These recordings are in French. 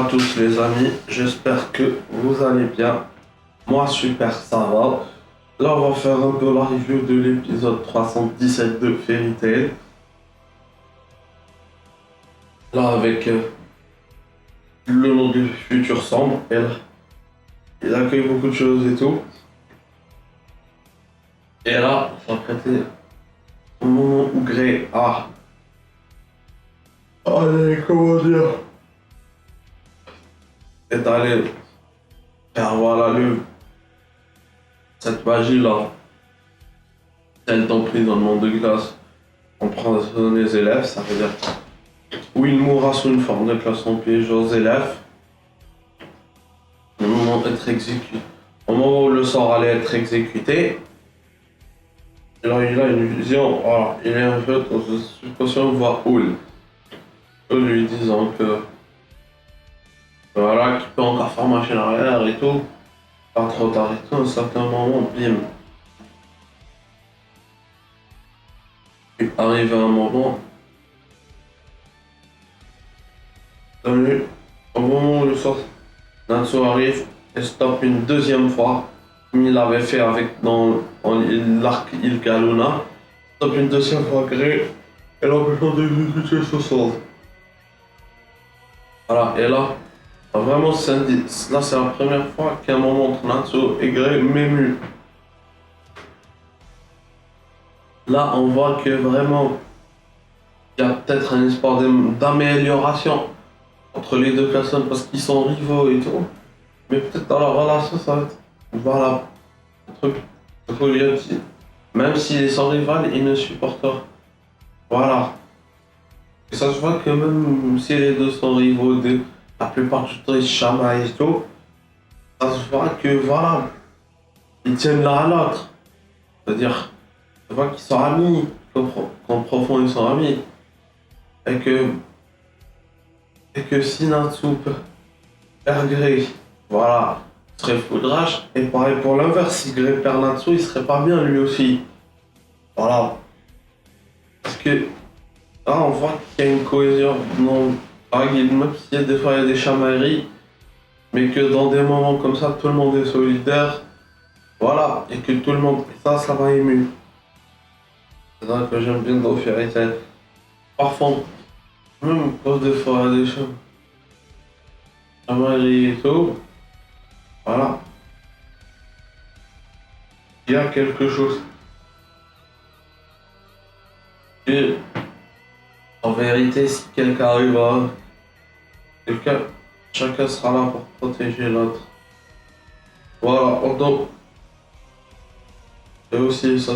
à tous les amis, j'espère que vous allez bien. Moi super, ça va. Là on va faire un peu la review de l'épisode 317 de Fairy Tail. Là avec le nom du futur sombre, et là, il accueille beaucoup de choses et tout. Et là, ça prêtait au moment où Grey a... Allez, comment dire, est allé faire voilà cette magie là, celle d'emprisonnement de glace, on prend les élèves, ça veut dire où il mourra sous une forme de glace en piège aux élèves, au moment d'être exécuté, au moment où le sort allait être exécuté. Et là il a une vision, voilà, il est un peu dans une situation de voir Hull, lui disant que voilà, qu'il peut encore faire machine arrière et tout, pas trop tard et tout, à un certain moment, bim. Il arrive à un moment, au moment où le sort Natsu arrive et stoppe une deuxième fois, comme il l'avait fait avec dans l'arc Ilkaluna, stoppe une deuxième fois Grey et l'empêchant d'exécuter ce sort. Voilà, et là, vraiment, là c'est la première fois qu'à un moment entre Natsu et Grey m'émue. Là, on voit que vraiment, il y a peut-être un espoir d'amélioration entre les deux personnes parce qu'ils sont rivaux et tout. Mais peut-être dans leur relation, ça va être. Voilà, le truc. Il faut lui dire, même s'il est son rival, il ne supporte pas. Voilà. Et ça se voit que même si les deux sont rivaux, la plupart du temps ils se chamaillent et tout, ça se voit que voilà, ils tiennent l'un à l'autre. C'est-à-dire, je vois qu'ils sont amis, qu'en profond ils sont amis. Et que si Natsu perd Grey, voilà, serait foudrage. Et pareil pour l'inverse, si Grey perd Natsu, il serait pas bien lui aussi. Voilà. Parce que là, on voit qu'il y a une cohésion par exemple, même s'il y a des fois il y a des chamailleries, mais que dans des moments comme ça, tout le monde est solidaire. Voilà, et que tout le monde. Ça m'a ému. C'est ça que j'aime bien dans Fairy Tail. Parfois, même quand des fois il y a des chamailleries et tout, voilà, il y a quelque chose. Et en vérité, si quelqu'un arrive à. Chacun sera là pour protéger l'autre. Voilà, donc. Et aussi, ça.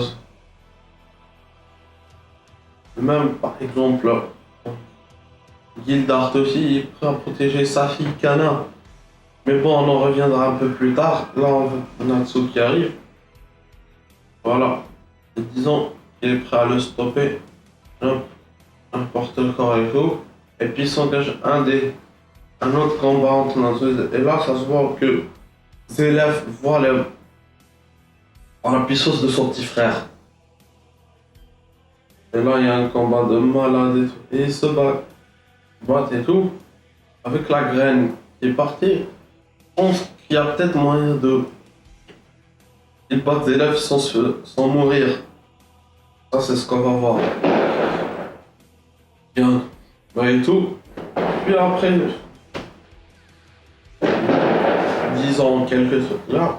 Même par exemple, Gildart aussi, il est prêt à protéger sa fille Kana. Mais bon, on en reviendra un peu plus tard. Là, on a Natsu qui arrive. Voilà. Et disons qu'il est prêt à le stopper. Hop, n'importe le corps et tout. Et puis il s'engage un autre combat entre Natsu. Et là, ça se voit que Zélef voit la puissance de son petit frère. Et là, il y a un combat de malade et tout. Et ils se battent et tout. Avec la graine qui est partie, je pense qu'il y a peut-être moyen de. Ils battent Zélef sans mourir. Ça, c'est ce qu'on va voir. Bien. Bah, et tout. Puis après, disons quelques trucs là,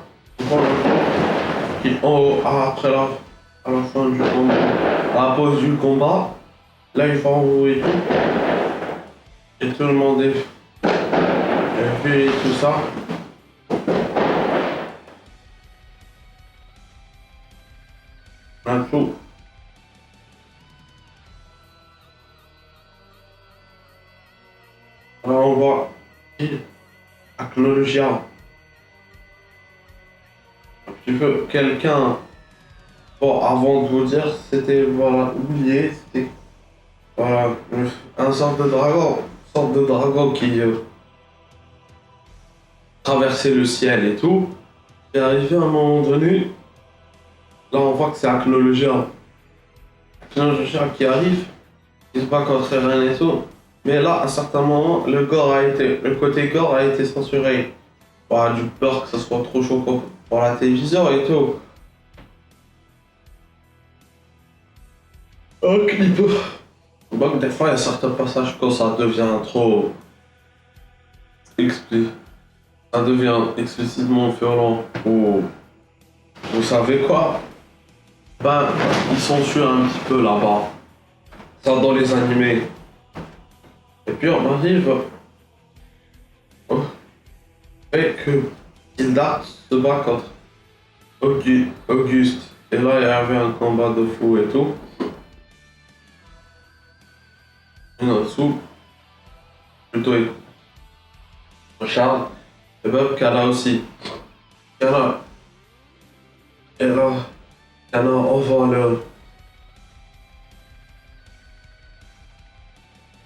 qui en haut, après à la fin du combat, à la pause du combat, là il va en haut et tout. Et tout le monde est vu et tout ça. Un tout. Alors on voit Acnologia. Un petit peu quelqu'un. Bon, avant de vous dire, c'était voilà, oublié, c'était voilà, un sorte de dragon qui traversait le ciel et tout. Et arrivé à un moment donné, là on voit que c'est Acnologia. Acnologia qui arrive, il se bat contre Eren et tout. Mais là, à un certain moment, le côté gore a été censuré. Bah, du peur que ça soit trop chaud pour la télévision et tout. Un clip. Donc des fois, il y a certains passages quand ça devient trop explicite. Ça devient explicitement violent. Ou vous savez quoi? Ben, ils censurent un petit peu là-bas. Ça dans les animés. Et puis on arrive au fait que Hilda se bat contre Auguste. Et là, il y avait un combat de fou et tout. Et en dessous, plutôt Charles, et même Kana aussi. Kana, et là, Kana on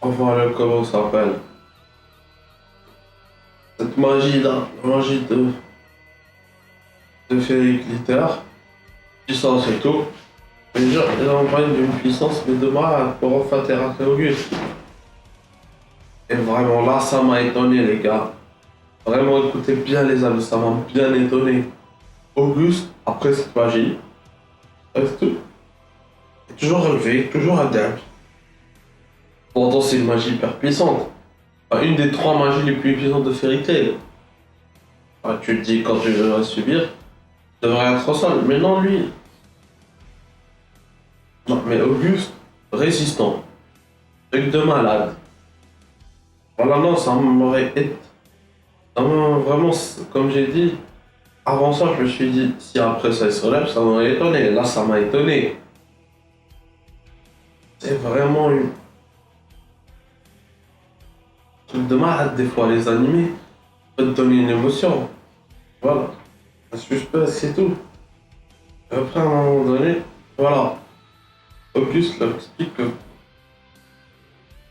voit le comment ça s'appelle. Cette magie là, la magie de Fairy Glitter, puissance et tout. Mais déjà, ils ont parlé d'une puissance, mais de mal pour enfin terrasser Auguste. Et vraiment là, ça m'a étonné les gars. Vraiment écoutez bien les amis, ça m'a bien étonné. Auguste, après cette magie, reste tout. Est toujours relevé, toujours adepte. Pourtant c'est une magie hyper puissante. Enfin, une des 3 magies les plus puissantes de Fairy Tail. Enfin, tu te dis quand tu devrais subir, tu devrais être au sol. Mais non lui. Non mais Auguste, résistant. Truc de malade. Voilà non, ça m'aurait été. Ça m'a vraiment, comme j'ai dit, avant ça je me suis dit, si après ça se relève, ça m'aurait étonné. Là ça m'a étonné. C'est vraiment une truc de malade des fois les animés peuvent te donner une émotion. Voilà. Un suspense c'est tout. Et après à un moment donné, voilà. Auguste leur explique que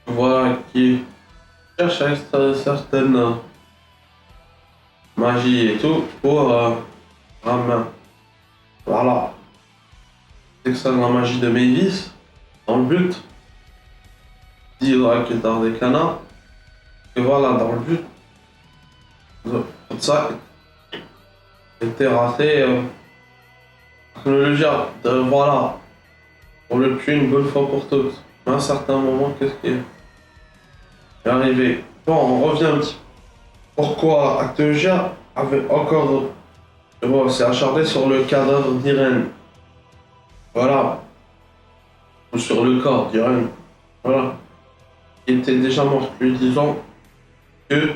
voilà qui cherche à extraire certaines magies et tout pour ramener. Voilà. C'est que ça la magie de Mavis dans le but d'Hydra qui est dans des canards. Et voilà, dans le but de ça, était raté voilà, pour le tuer une bonne fois pour toutes. À un certain moment, qu'est-ce qui est arrivé? Bon, on revient un petit peu. Pourquoi Actegia avait encore. Bon, c'est acharné sur le cadavre d'Irène. Voilà. Ou sur le corps d'Irène. Voilà. Il était déjà mort, lui disant que.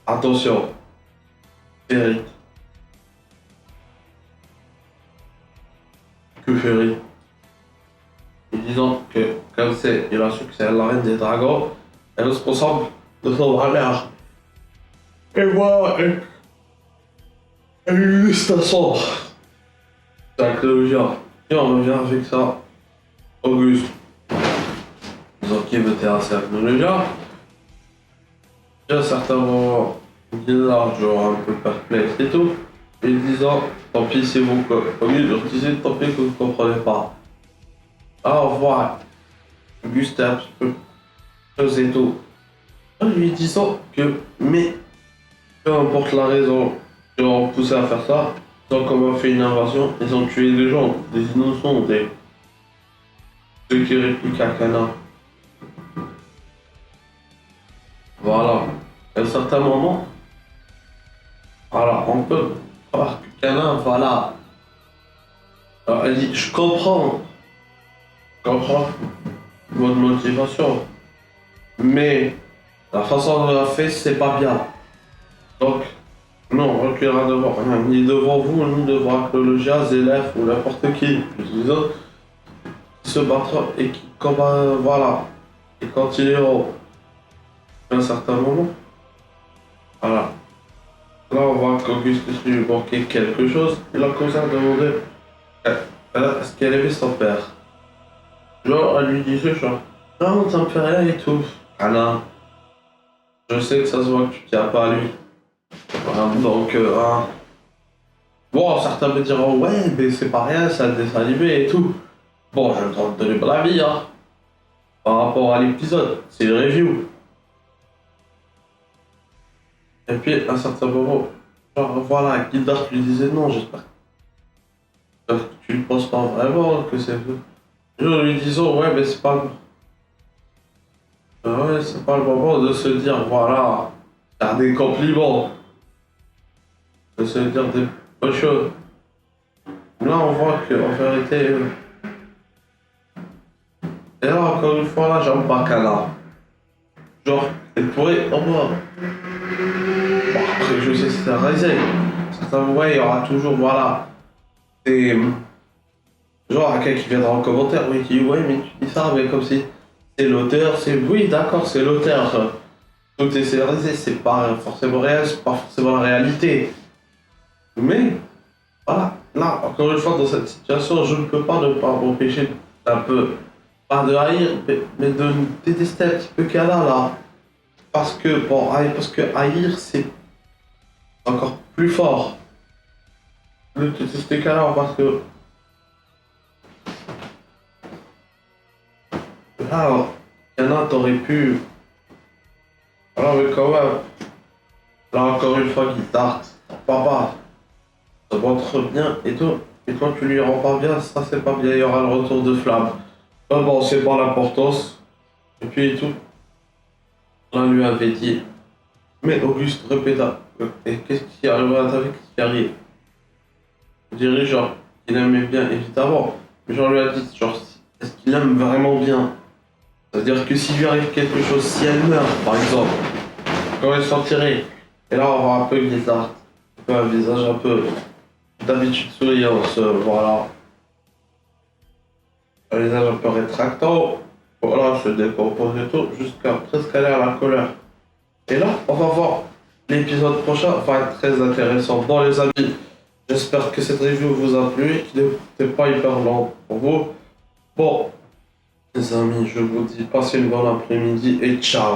Attention. Eric. Que Ferry. Et disant que, comme c'est, il a su que c'est la reine des dragons, elle est responsable de son malheur. Et voilà, elle juste à son. C'est la Cléogia. Et on revient avec ça. Auguste. Disant qu'il veut terrasser la Cléogia. Et à certains moments, Guillard, genre un peu perplexe et tout. Et disant, tant pis c'est vous, au mieux de leur disait, tant pis que vous ne comprenez pas. Ah, au revoir. Auguste est un petit peu chose et tout. En lui disant que, mais, peu importe la raison qui ont poussé à faire ça, ils ont quand même fait une invasion, ils ont tué des gens, des innocents, ceux qui répliquent à Kana. Voilà. À un certain moment, voilà, on peut voir que Kana, voilà. Alors, elle dit, je comprends votre motivation, mais la façon dont on l'a fait, c'est pas bien. Donc, non, on reculera devant rien, ni devant vous, ni devant Archéologia, Zélef ou n'importe qui. Les autres qui se battra et qui combat, voilà, et continueront à un certain moment. Voilà. Là, on voit qu'Auguste lui manquait quelque chose. Il a commencé à demander est-ce qu'elle aimait son père. Genre, elle lui disait genre, non, ça me fait rien et tout. Ah non, je sais que ça se voit que tu tiens pas à lui. Voilà, donc, bon, certains me diront, ouais, mais c'est pas rien, c'est un dessin animé et tout. Bon, je vais te donner mon avis, hein, par rapport à l'épisode, c'est une review. Et puis, à un certain moment, genre, voilà, Gildart lui disait non, j'espère que tu ne penses pas vraiment que c'est vrai. Je lui disais, ouais, mais c'est pas. Ouais, c'est pas le moment de se dire, voilà, faire des compliments, de se dire des bonnes choses. Là, on voit qu'en vérité. Et là, encore une fois, là, j'aime pas Kana. Genre, elle pourrait. Oh, moi. Bon, après, je sais que c'est un Rising. Certains, ouais, il y aura toujours, voilà, des. Genre, quelqu'un qui viendra en commentaire, oui, qui dit, ouais, mais tu dis ça, mais comme si c'est l'auteur, c'est. Oui, d'accord, c'est l'auteur. Tout est scénarisé, c'est pas forcément réel, c'est pas forcément la réalité. Mais, voilà, là, encore une fois, dans cette situation, je ne peux pas ne pas m'empêcher d'un peu, pas de haïr, mais de détester un petit peu Kana, là. Parce que, bon, parce que haïr, c'est encore plus fort. Le détester Kana, parce que, là, Kana, t'aurais pu. Alors, mais quand même, là, encore une fois, Guitare, papa, ça montre bien et tout. Et quand tu lui rends pas bien, ça c'est pas bien, il y aura le retour de flamme. Ah bon, c'est pas l'importance. Et puis et tout. On lui avait dit, mais Auguste, répéta. Et qu'est-ce qui arrivera à ta vie, qu'est-ce qui arrive? Je dirais genre, il aimait bien, évidemment. Mais genre, lui a dit, genre, est-ce qu'il aime vraiment bien? C'est-à-dire que s'il lui arrive quelque chose, si elle meurt, par exemple, comment elle se sentirait? Et là, on voit un peu bizarre. Un peu un visage un peu d'habitude souriant, voilà. Un visage un peu rétractant. Voilà, se décompose et tout, jusqu'à presque aller à la colère. Et là, on va voir l'épisode prochain, va être très intéressant. Bon les amis, j'espère que cette review vous a plu et qu'il n'était pas hyper long pour vous. Bon, les amis, je vous dis passez une bonne après-midi et ciao.